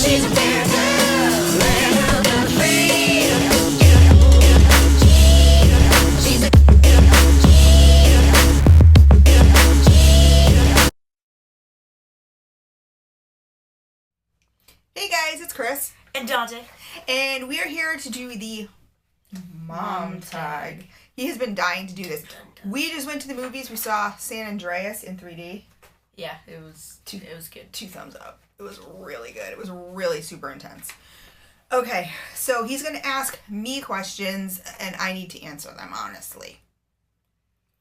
She's a bad girl, land of the free. She's a Hey guys, it's Chris. And Dante. And we are here to do the mom tag. He has been dying to do this. We just went to the movies. We saw San Andreas in 3D. Yeah, it was good. 2 thumbs up. It was really good. It was really super intense. Okay, so he's going to ask me questions, and I need to answer them, honestly.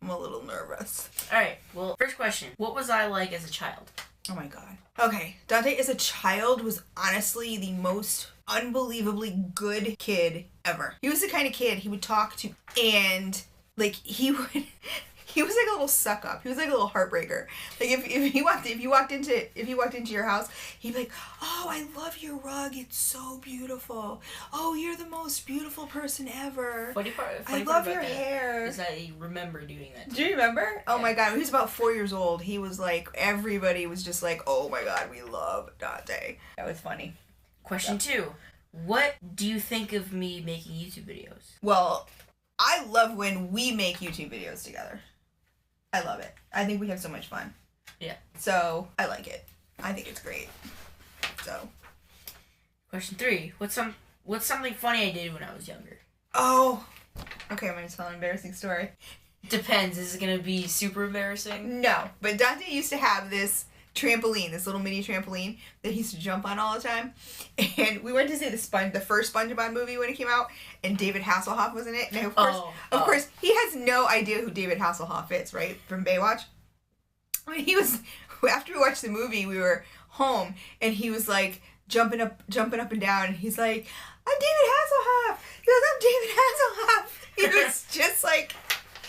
I'm a little nervous. Alright, well, first question. What was I like as a child? Oh my god. Okay, Dante as a child was honestly the most unbelievably good kid ever. He was the kind of kid he would talk to, and like he was like a little suck up. He was like a little heartbreaker. Like if you walked into your house, he'd be like, "Oh, I love your rug. It's so beautiful. Oh, you're the most beautiful person ever. I love your hair." Is that I remember doing that. Do you remember? Oh my god, when he was about 4 years old, he was like, everybody was just like, "Oh my god, we love Dante." That was funny. Question 2. What do you think of me making YouTube videos? Well, I love when we make YouTube videos together. I love it. I think we have so much fun. Yeah. So, I like it. I think it's great. So. Question 3. What's something funny I did when I was younger? Oh. Okay, I'm going to tell an embarrassing story. Depends. Is it going to be super embarrassing? No, but Dante used to have this trampoline, this little mini trampoline that he used to jump on all the time. And we went to see the first SpongeBob movie when it came out, and David Hasselhoff was in it. And of course, he has no idea who David Hasselhoff is, right? From Baywatch. I mean, after we watched the movie, we were home, and he was like jumping up and down, and he's like, "I'm David Hasselhoff." He goes, "I'm David Hasselhoff." He was just like,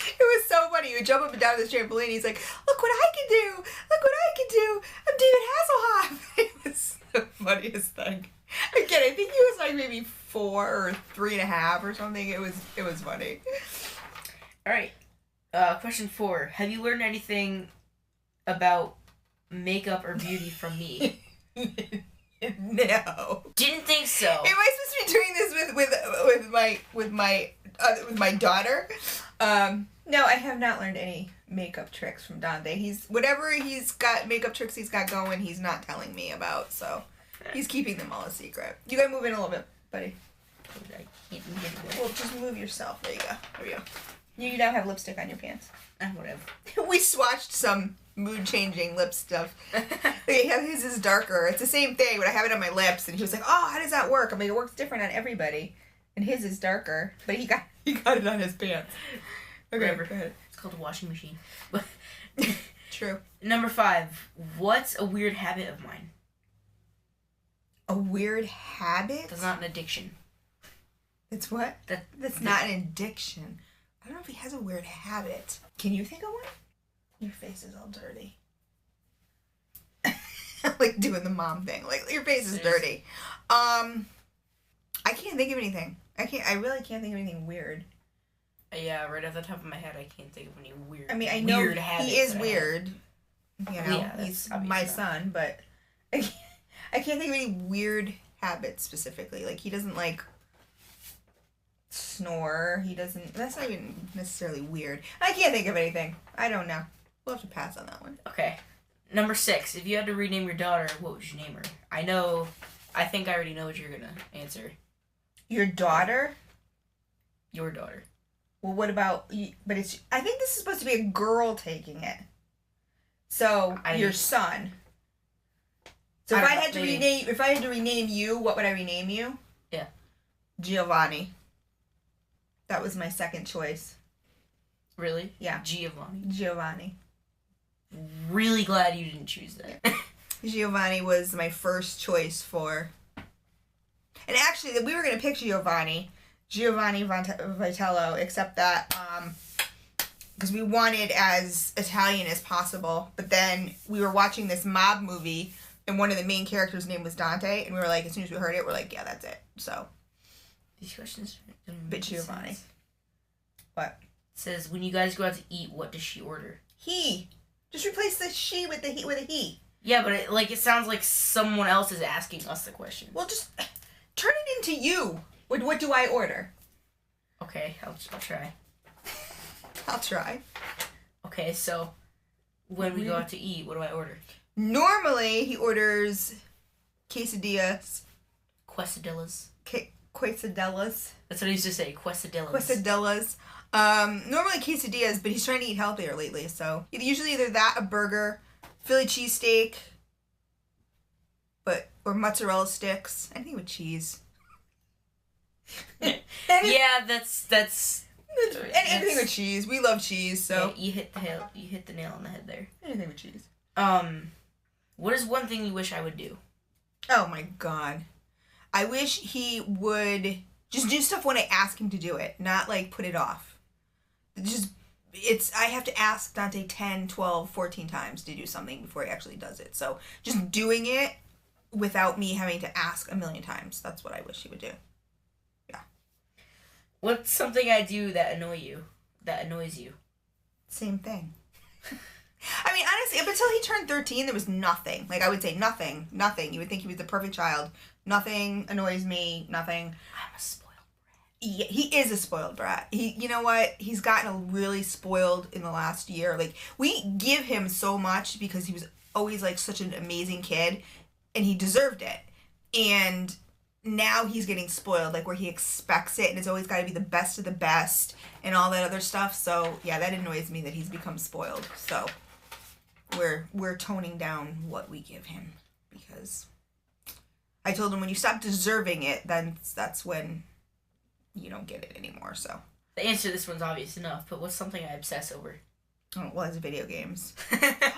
it was so funny. He would jump up and down this trampoline. He's like, "Look what I can do! Look what I can do! I'm David Hasselhoff!" It was the funniest thing. Again, I think he was like maybe 4 or 3.5 or something. It was funny. All right. Question 4. Have you learned anything about makeup or beauty from me? No. Didn't think so. Am I supposed to be doing this with my daughter? No, I have not learned any makeup tricks from Dante. Whatever he's got makeup tricks he's got going, he's not telling me about, so he's keeping them all a secret. You gotta move in a little bit, buddy. Well, just move yourself. There you go. There we go. You now have lipstick on your pants. Whatever. We swatched some mood-changing lip stuff. His is darker. It's the same thing, but I have it on my lips, and he was like, "Oh, how does that work?" I'm like, "It works different on everybody." And his is darker, but he got it on his pants. Okay, Whatever. Go ahead. It's called a washing machine. True. Number 5. What's a weird habit of mine? A weird habit? That's not an addiction. It's what? That's not an addiction. I don't know if he has a weird habit. Can you think of one? Your face is all dirty. Like doing the mom thing. Like, your face is dirty. I can't think of anything. I really can't think of anything weird. Yeah, right off the top of my head, I can't think of any weird. I mean, I know he is weird. You know, yeah, he's my son, but I can't think of any weird habits specifically. Like, he doesn't like snore. He doesn't. That's not even necessarily weird. I can't think of anything. I don't know. We'll have to pass on that one. Okay. Number 6. If you had to rename your daughter, what would you name her? I think I already know what you're gonna answer. Your daughter? Your daughter. Well, what about? But it's. I think this is supposed to be a girl taking it. So your son. So if I had to rename you, what would I rename you? Yeah. Giovanni. That was my second choice. Really? Yeah. Giovanni. Really glad you didn't choose that. Giovanni was my first choice for. And actually, we were gonna pick Giovanni Vitello, except that because we wanted as Italian as possible. But then we were watching this mob movie, and one of the main characters' name was Dante, and we were like, as soon as we heard it, we're like, yeah, that's it. So. These questions. But Giovanni. Sense. What? It says, when you guys go out to eat, what does she order? He. Just replace the she with a he. Yeah, but it sounds like someone else is asking us the question. Well, just turn it into you. What do I order? Okay, I'll try. I'll try. Okay, so when we go out to eat, what do I order? Normally, he orders quesadillas. Quesadillas. Quesadillas. That's what he used to say, quesadillas. Quesadillas. Normally quesadillas, but he's trying to eat healthier lately, so usually either that, a burger, Philly cheesesteak, or mozzarella sticks. Anything with cheese. Yeah, that's anything with cheese. We love cheese, so yeah, you hit the nail on the head there. anything with cheese. What is one thing you wish I would do? Oh my god. I wish he would just do stuff when I ask him to do it, not like put it off. I have to ask Dante 10, 12, 14 times to do something before he actually does it. So just doing it without me having to ask a million times. That's what I wish he would do. Yeah. What's something I do that annoys you? Same thing. I mean, honestly, up until he turned 13, there was nothing. Like, I would say nothing. You would think he was the perfect child. Nothing annoys me. Nothing. I'm a spoiled brat. Yeah, he is a spoiled brat. You know what? He's gotten really spoiled in the last year. Like, we give him so much because he was always, like, such an amazing kid, and he deserved it. And now he's getting spoiled, like, where he expects it, and it's always got to be the best of the best, and all that other stuff. So, yeah, that annoys me that he's become spoiled. So, we're toning down what we give him, because I told him when you stop deserving it, then that's when you don't get it anymore. So The answer to this one's obvious enough, but what's something I obsess over? Oh, well, it's video games.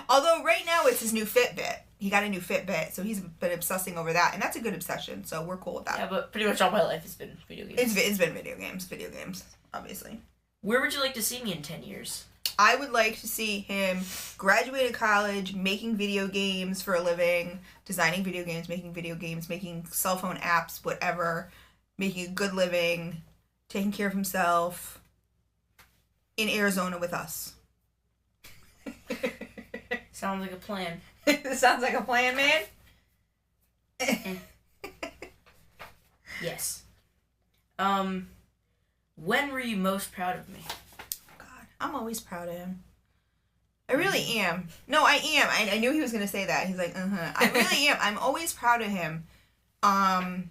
Although right now it's his new Fitbit. He got a new Fitbit, so he's been obsessing over that, and that's a good obsession, so we're cool with that. Yeah, but pretty much all my life has been video games. It's been video games, obviously. Where would you like to see me in 10 years? I would like to see him graduate college, making video games for a living, designing video games, making cell phone apps, whatever, making a good living, taking care of himself, in Arizona with us. Sounds like a plan. Sounds like a plan, man. Yes. When were you most proud of me? God, I'm always proud of him. I really am. No, I am. I knew he was going to say that. He's like, I really am. I'm always proud of him. I'm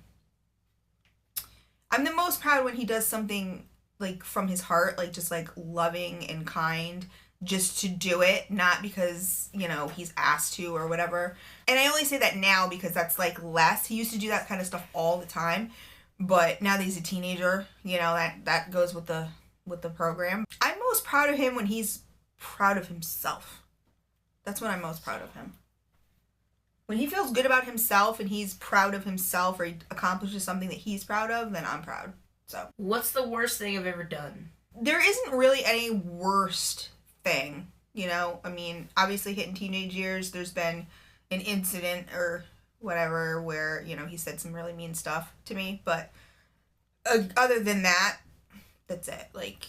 the most proud when he does something, like, from his heart, like, just, like, loving and kind, just to do it, not because, you know, he's asked to or whatever. And I only say that now because that's, like, less. He used to do that kind of stuff all the time, but now that he's a teenager, you know, that goes with the program. I'm most proud of him when he's proud of himself. That's when I'm most proud of him. When he feels good about himself and he's proud of himself, or he accomplishes something that he's proud of, then I'm proud. So, what's the worst thing I've ever done? There isn't really any worst thing, you know? I mean, obviously hitting teenage years, there's been an incident or whatever where, you know, he said some really mean stuff to me, but other than that, that's it. Like,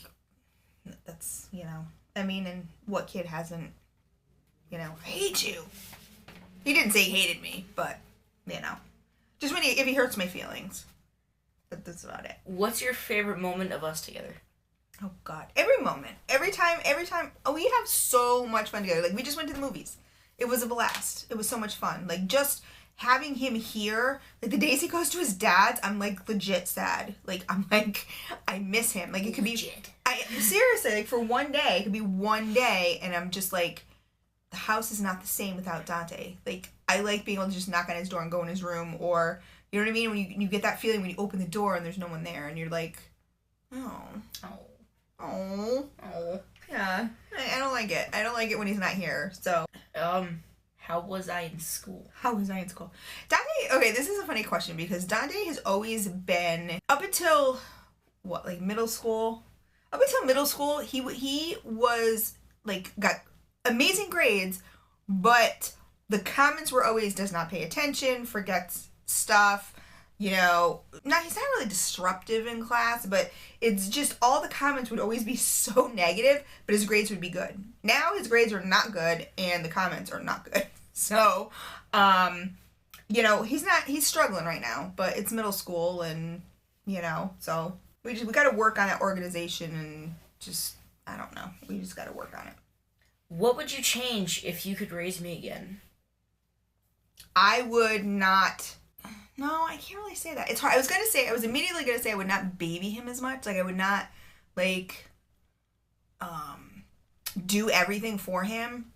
that's, you know, I mean, and what kid hasn't, you know, I hate you. He didn't say he hated me, but, you know, just if he hurts my feelings. But that's about it. What's your favorite moment of us together? Oh, God. Every moment. Every time. Oh, we have so much fun together. Like, we just went to the movies. It was a blast. It was so much fun. Like, just having him here, like, the days he goes to his dad's, I'm, like, legit sad. Like, I'm, like, I miss him. Like, it could Legit. be... Seriously, like, for one day, it could be one day, and I'm just, like, the house is not the same without Dante. Like, I like being able to just knock on his door and go in his room, or, you know what I mean? When you get that feeling when you open the door and there's no one there, and you're like, oh. Yeah. I don't like it. I don't like it when he's not here, so. How was I in school? How was I in school? Dante, okay, this is a funny question, because Dante has always been, up until, middle school? Up until middle school, he was, like, got amazing grades, but the comments were always does not pay attention, forgets stuff, you know. Now, he's not really disruptive in class, but it's just all the comments would always be so negative, but his grades would be good. Now his grades are not good, and the comments are not good. So, you know, he's struggling right now, but it's middle school and, you know, so we got to work on that organization and just, I don't know. We just got to work on it. What would you change if you could raise me again? I would not. No, I can't really say that. It's hard. I was immediately gonna say I would not baby him as much. Like I would not like do everything for him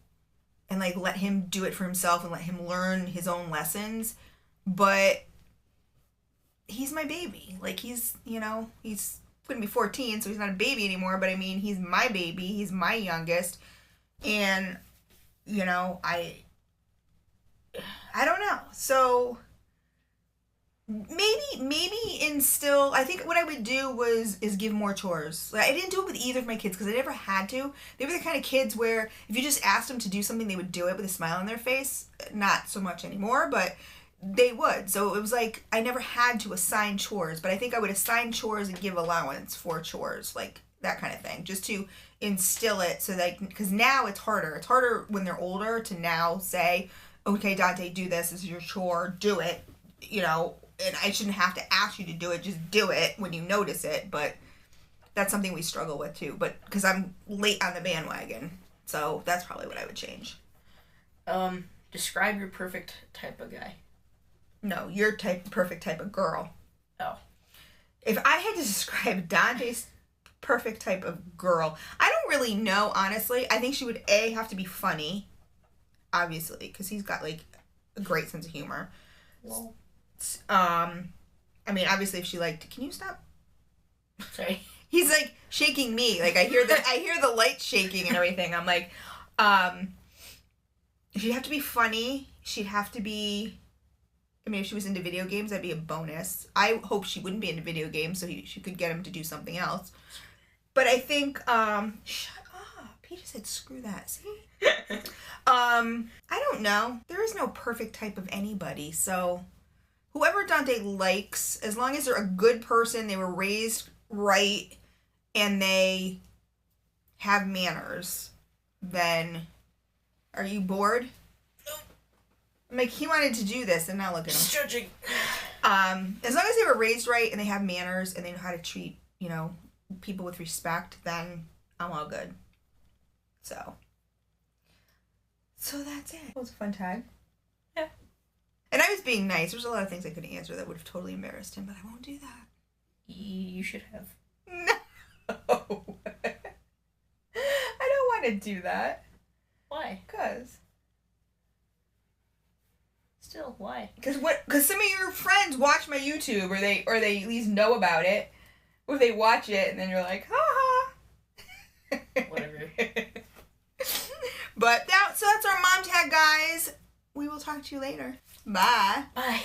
and like let him do it for himself and let him learn his own lessons. But he's my baby. Like he's gonna be 14, so he's not a baby anymore, but I mean he's my baby, he's my youngest. And you know, I don't know. So maybe instill. I think what I would do is give more chores. Like, I didn't do it with either of my kids because I never had to. They were the kind of kids where if you just asked them to do something, they would do it with a smile on their face. Not so much anymore, but they would. So it was like I never had to assign chores, but I think I would assign chores and give allowance for chores, like that kind of thing, just to instill it. So that because now it's harder. It's harder when they're older to now say, okay, Dante, do this. This is your chore. Do it. You know. And I shouldn't have to ask you to do it. Just do it when you notice it. But that's something we struggle with too. But because I'm late on the bandwagon, so that's probably what I would change. Describe your perfect type of guy. No, your perfect type of girl. Oh. If I had to describe Dante's perfect type of girl, I don't really know, honestly. I think she would have to be funny, obviously, because he's got like a great sense of humor. Well. I mean, obviously, if she liked, can you stop? Sorry. He's like shaking me. Like I hear the lights shaking and everything. I'm like, she'd have to be funny. She'd have to be. I mean, if she was into video games, that'd be a bonus. I hope she wouldn't be into video games, so she could get him to do something else. But I think, shut up. He just said, screw that. See? I don't know. There is no perfect type of anybody, so. Whoever Dante likes, as long as they're a good person, they were raised right, and they have manners, then are you bored? No. I'm like, he wanted to do this, and now look at him. Stretching. As long as they were raised right, and they have manners, and they know how to treat, you know, people with respect, then I'm all good. So that's it. It was a fun time. Yeah. And I was being nice. There's a lot of things I couldn't answer that would have totally embarrassed him, but I won't do that. You should have. No. I don't want to do that. Why? Because Still, why? Because some of your friends watch my YouTube, or they at least know about it, or they watch it, and then you're like, ha ha. Whatever. But so that's our mom tag, guys. We will talk to you later. Bye. Bye.